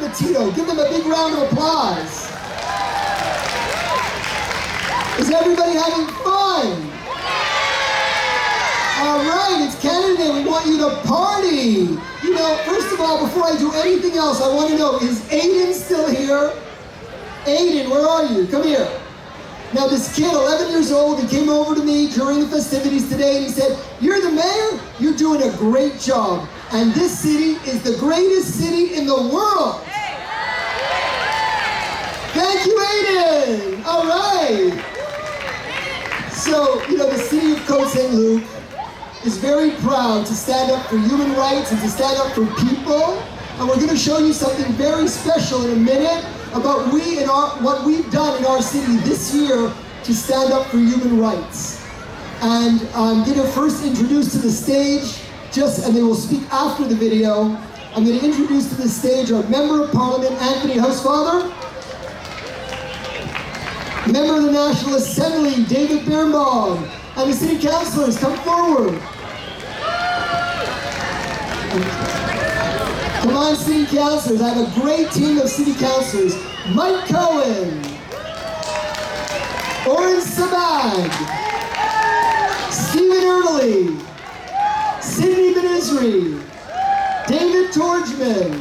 appetito. Give them a big round of applause. Is everybody having fun? All right, it's Canada Day. We want you to party. You know, first of all, before I do anything else, I want to know, is Aiden still here? Aiden, where are you? Come here. Now this kid, 11 years old, he came over to me during the festivities today and he said, "You're the mayor? You're doing a great job. And this city is the greatest city in the world." Thank you, Aiden. All right. So, you know, the City of Côte Saint-Luc is very proud to stand up for human rights and to stand up for people. And we're going to show you something very special in a minute about what we've done in our city this year to stand up for human rights. And I'm going to first introduce to the stage, and they will speak after the video. I'm going to introduce to the stage our Member of Parliament, Anthony Housefather. Member of the National Assembly, David Birnbaum. And the City Councillors, come forward. Come on, City Councillors. I have a great team of City Councillors. Mike Cohen. Oren Sabag. Stephen Erdely. Sidney Ben-Isri. David Torgman.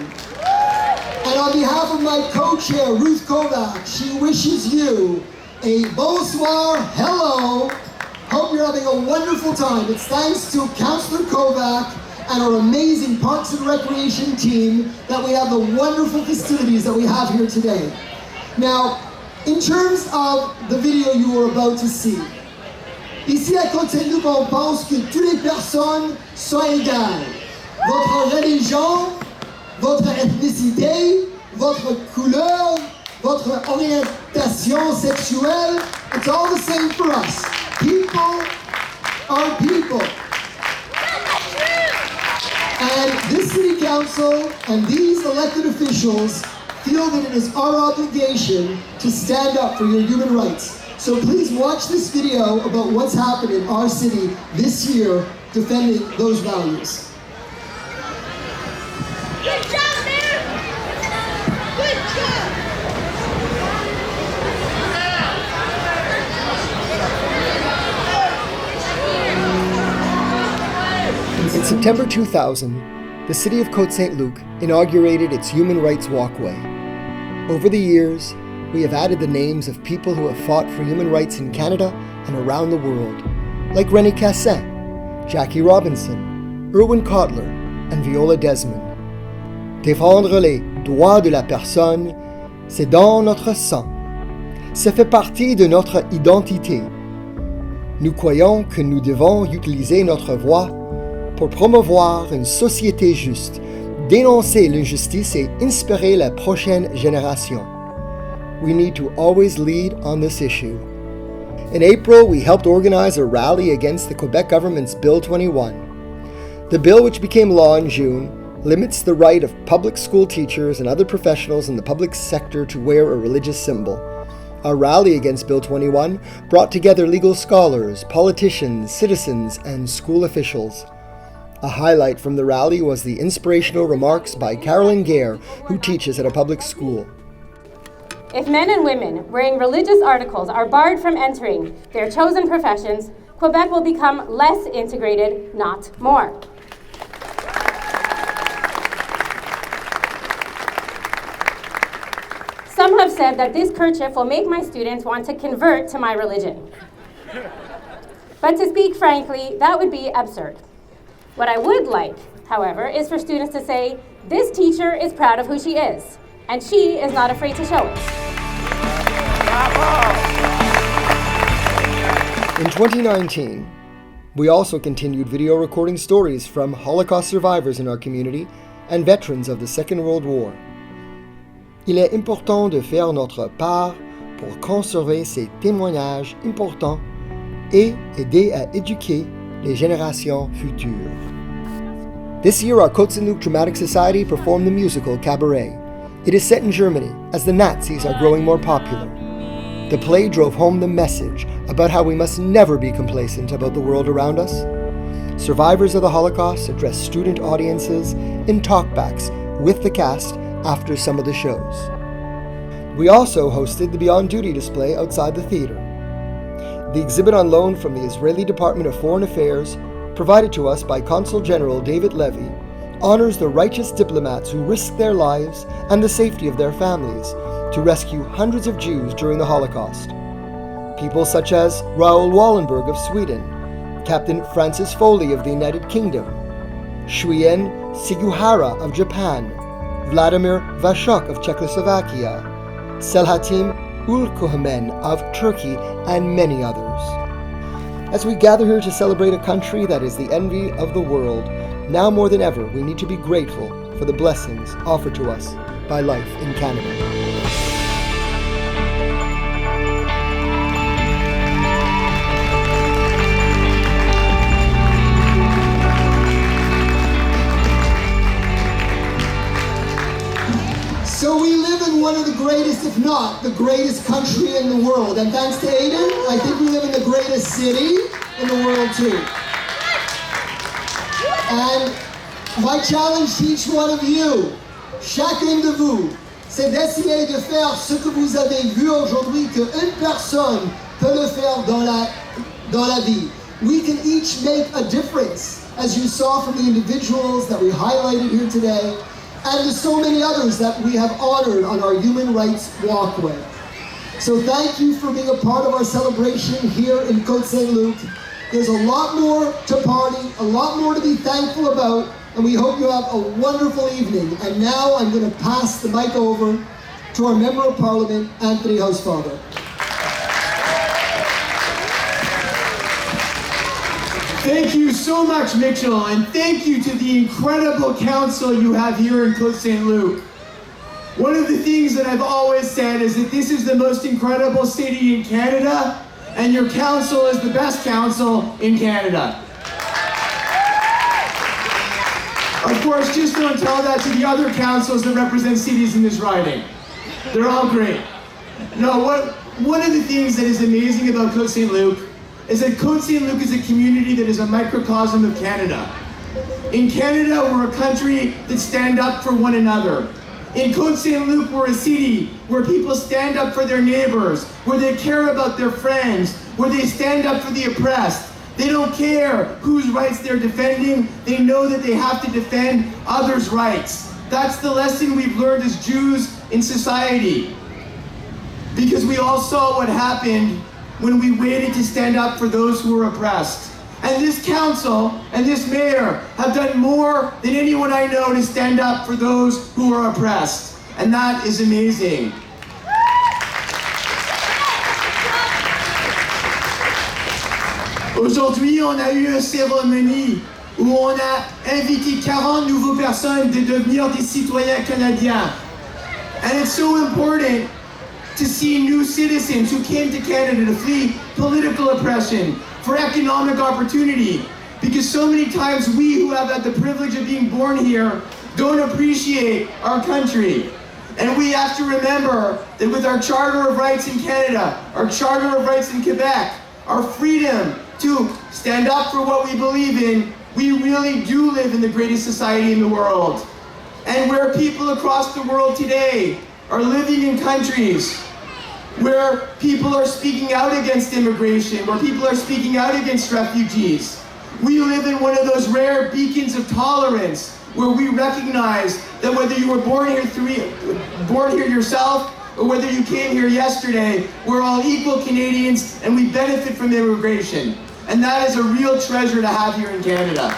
And on behalf of my co-chair, Ruth Kovac, she wishes you a bonsoir, hello. Hope you're having a wonderful time. It's thanks to Councillor Kovac and our amazing Parks and Recreation team that we have the wonderful festivities that we have here today. Now, in terms of the video you were about to see, ici à Côte Saint-Luc, on pense que toutes les personnes sont égales. Votre religion, votre ethnicité, votre couleur, votre orientation sexuelle, it's all the same for us. People are people. And this city council and these elected officials feel that it is our obligation to stand up for your human rights. So please watch this video about what's happened in our city this year defending those values. Good job, Mayor! Good job! In September 2000, the City of Côte Saint-Luc inaugurated its Human Rights Walkway. Over the years, we have added the names of people who have fought for human rights in Canada and around the world, like René Cassin, Jackie Robinson, Irwin Cotler, and Viola Desmond. Défendre les droits de la personne, c'est dans notre sang. Ça fait partie de notre identité. Nous croyons que nous devons utiliser notre voix pour promouvoir une société juste, dénoncer l'injustice et inspirer la prochaine génération. We need to always lead on this issue. In April, we helped organize a rally against the Quebec government's Bill 21. The bill, which became law in June, limits the right of public school teachers and other professionals in the public sector to wear a religious symbol. Our rally against Bill 21 brought together legal scholars, politicians, citizens, and school officials. A highlight from the rally was the inspirational remarks by Carolyn Gare, who teaches at a public school. If men and women wearing religious articles are barred from entering their chosen professions, Quebec will become less integrated, not more. Some have said that this kerchief will make my students want to convert to my religion. But to speak frankly, that would be absurd. What I would like, however, is for students to say, this teacher is proud of who she is, and she is not afraid to show it. In 2019, we also continued video recording stories from Holocaust survivors in our community and veterans of the Second World War. Il est important de faire notre part pour conserver ces témoignages importants et aider à éduquer les générations futures. This year, our Côte Saint-Luc Dramatic Society performed the musical Cabaret. It is set in Germany, as the Nazis are growing more popular. The play drove home the message about how we must never be complacent about the world around us. Survivors of the Holocaust addressed student audiences in talkbacks with the cast after some of the shows. We also hosted the Beyond Duty display outside the theater. The exhibit on loan from the Israeli Department of Foreign Affairs, provided to us by Consul General David Levy, honors the righteous diplomats who risked their lives and the safety of their families to rescue hundreds of Jews during the Holocaust. People such as Raoul Wallenberg of Sweden, Captain Francis Foley of the United Kingdom, Shuyen Siguhara of Japan, Vladimir Vashok of Czechoslovakia, Selhatim Ulkuhmen of Turkey, and many others. As we gather here to celebrate a country that is the envy of the world, now more than ever we need to be grateful for the blessings offered to us by life in Canada. So we live in one of the greatest, if not the greatest country in the world. And thanks to Aiden, I think we live in the greatest city in the world too. And my challenge to each one of you, chacun de vous, c'est d'essayer de faire ce que vous avez vu aujourd'hui, qu'une personne peut le faire dans la vie. We can each make a difference, as you saw from the individuals that we highlighted here today, and so many others that we have honored on our human rights walkway. So thank you for being a part of our celebration here in Côte Saint-Luc. There's a lot more to party, a lot more to be thankful about, and we hope you have a wonderful evening. And now I'm going to pass the mic over to our Member of Parliament, Anthony Housefather. Thank you so much, Mitchell, and thank you to the incredible council you have here in Côte Saint-Luc. One of the things that I've always said is that this is the most incredible city in Canada, and your council is the best council in Canada. Of course, just don't tell that to the other councils that represent cities in this riding. They're all great. No, one of the things that is amazing about Côte Saint-Luc is that Côte Saint-Luc is a community that is a microcosm of Canada. In Canada, we're a country that stand up for one another. In Côte Saint-Luc, we're a city where people stand up for their neighbors, where they care about their friends, where they stand up for the oppressed. They don't care whose rights they're defending. They know that they have to defend others' rights. That's the lesson we've learned as Jews in society. Because we all saw what happened when we waited to stand up for those who were oppressed. And this council and this mayor have done more than anyone I know to stand up for those who are oppressed. And that is amazing. Aujourd'hui, on a eu une cérémonie où on a invité 40 nouveaux personnes de devenir des citoyens canadiens. And it's so important to see new citizens who came to Canada to flee political oppression, for economic opportunity. Because so many times we who have had the privilege of being born here don't appreciate our country. And we have to remember that with our Charter of Rights in Canada, our Charter of Rights in Quebec, our freedom to stand up for what we believe in, we really do live in the greatest society in the world. And where people across the world today are living in countries where people are speaking out against immigration, where people are speaking out against refugees. We live in one of those rare beacons of tolerance where we recognize that whether you were born here yourself or whether you came here yesterday, we're all equal Canadians and we benefit from immigration. And that is a real treasure to have here in Canada.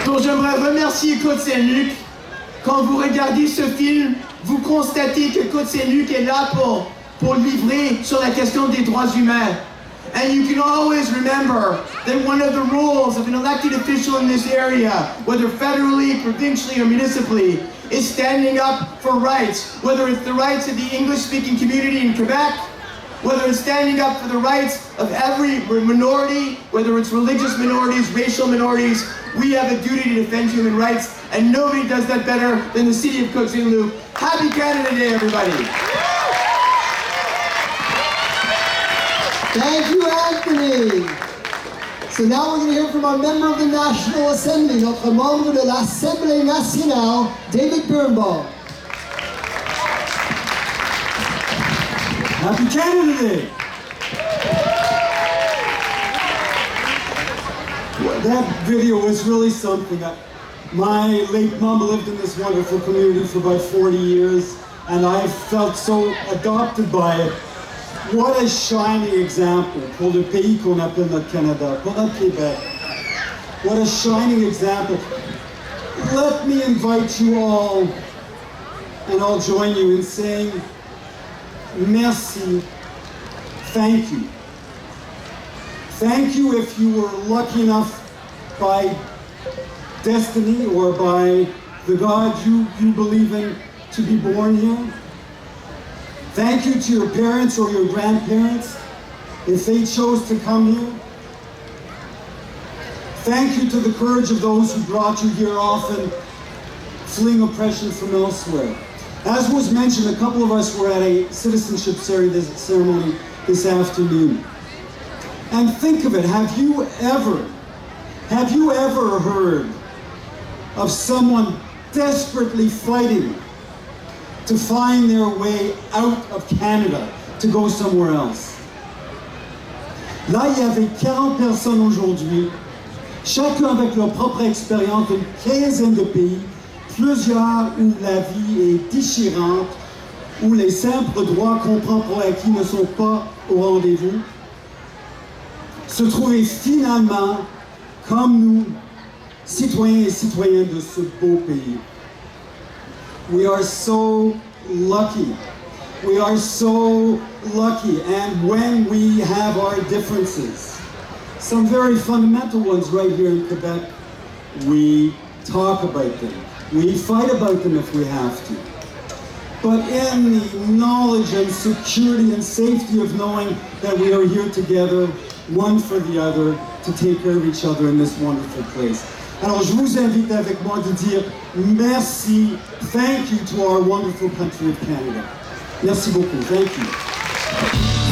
Donc j'aimerais remercier Côte Saint-Luc. Quand vous regardez ce film, vous constatez que Côte Saint-Luc est là pour livrer sur la question des droits humains. And you can always remember that one of the roles of an elected official in this area, whether federally, provincially, or municipally, is standing up for rights, whether it's the rights of the English-speaking community in Quebec, whether it's standing up for the rights of every minority, whether it's religious minorities, racial minorities. We have a duty to defend human rights, and nobody does that better than the City of Côte Saint-Luc. Happy Canada Day, everybody. Thank you, Anthony. So now we're going to hear from our member of the National Assembly, notre membre de l'Assemblée nationale, David Birnbaum. Happy Canada Day! That video was really something. My late mom lived in this wonderful community for about 40 years, and I felt so adopted by it. What a shining example pour le pays qu'on appelle notre Canada, pour notre Québec. What a shining example. Let me invite you all, and I'll join you in saying, merci, thank you. Thank you if you were lucky enough by destiny or by the God you believe in to be born here. Thank you to your parents or your grandparents if they chose to come here. Thank you to the courage of those who brought you here, often fleeing oppression from elsewhere. As was mentioned, a couple of us were at a citizenship ceremony this afternoon. And think of it, have you ever heard of someone desperately fighting to find their way out of Canada to go somewhere else? Là, il y avait 40 personnes aujourd'hui, chacun avec leur propre expérience d'une quinzaine de pays, plusieurs où la vie est déchirante, où les simples droits qu'on prend pour acquis ne sont pas au rendez-vous, se trouver finalement, comme nous, citoyens et citoyennes de ce beau pays. We are so lucky. We are so lucky. And when we have our differences, some very fundamental ones right here in Quebec, we talk about them. We fight about them if we have to. But in the knowledge and security and safety of knowing that we are here together, one for the other, to take care of each other in this wonderful place. Alors je vous invite avec moi de dire merci, thank you to our wonderful country of Canada. Merci beaucoup, thank you.